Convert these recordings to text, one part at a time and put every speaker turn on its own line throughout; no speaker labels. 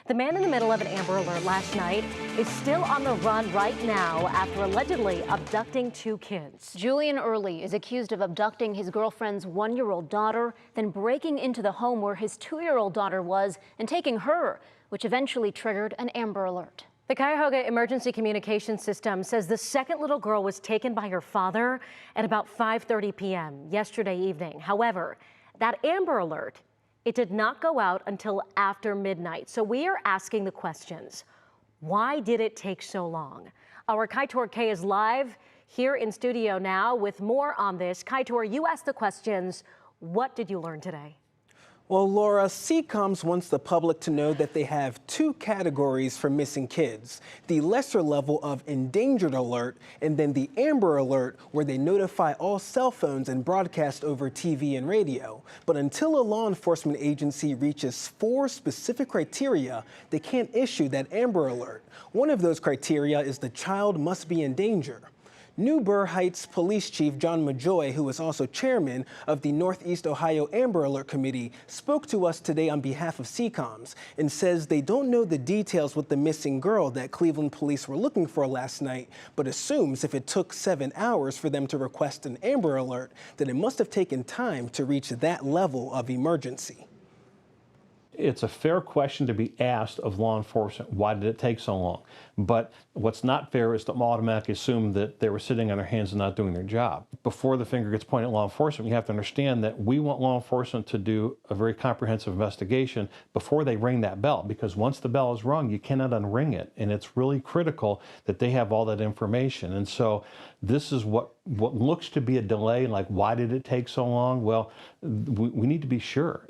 The man in the middle of an Amber Alert last night is still on the run right now after allegedly abducting 2 kids.
Julian Early is accused of abducting his girlfriend's 1-year-old daughter, then breaking into the home where his 2-year-old daughter was and taking her, which eventually triggered an Amber Alert.
The Cuyahoga Emergency Communications System says the second little girl was taken by her father at about 5:30 p.m. yesterday evening. However, that Amber Alert, it did not go out until after midnight. So we are asking the questions. Why did it take so long? Our Kaitor K is live here in studio now with more on this. Kaitor, you asked the questions. What did you learn today?
Well, Laura, CECOMS wants the public to know that they have 2 categories for missing kids: the lesser level of Endangered Alert and then the Amber Alert, where they notify all cell phones and broadcast over TV and radio. But until a law enforcement agency reaches 4 specific criteria, they can't issue that Amber Alert. One of those criteria is the child must be in danger. Newburgh Heights Police Chief John Majoy, who is also chairman of the Northeast Ohio Amber Alert Committee, spoke to us today on behalf of CECOMS and says they don't know the details with the missing girl that Cleveland police were looking for last night, but assumes if it took 7 hours for them to request an Amber Alert, then it must have taken time to reach that level of emergency.
It's a fair question to be asked of law enforcement. Why did it take so long? But what's not fair is to automatically assume that they were sitting on their hands and not doing their job. Before the finger gets pointed at law enforcement, you have to understand that we want law enforcement to do a very comprehensive investigation before they ring that bell, because once the bell is rung, you cannot unring it. And it's really critical that they have all that information. And so this is what looks to be a delay. Like, why did it take so long? Well, we need to be sure.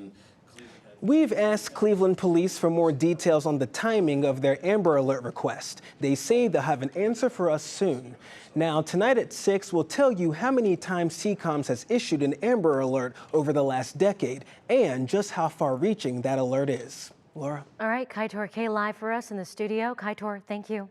We've asked Cleveland police for more details on the timing of their Amber Alert request. They say they'll have an answer for us soon. Now, tonight at 6, we'll tell you how many times CECOMS has issued an Amber Alert over the last decade and just how far-reaching that alert is. Laura?
All right, Kaitor K live for us in the studio. Kaitor, thank you.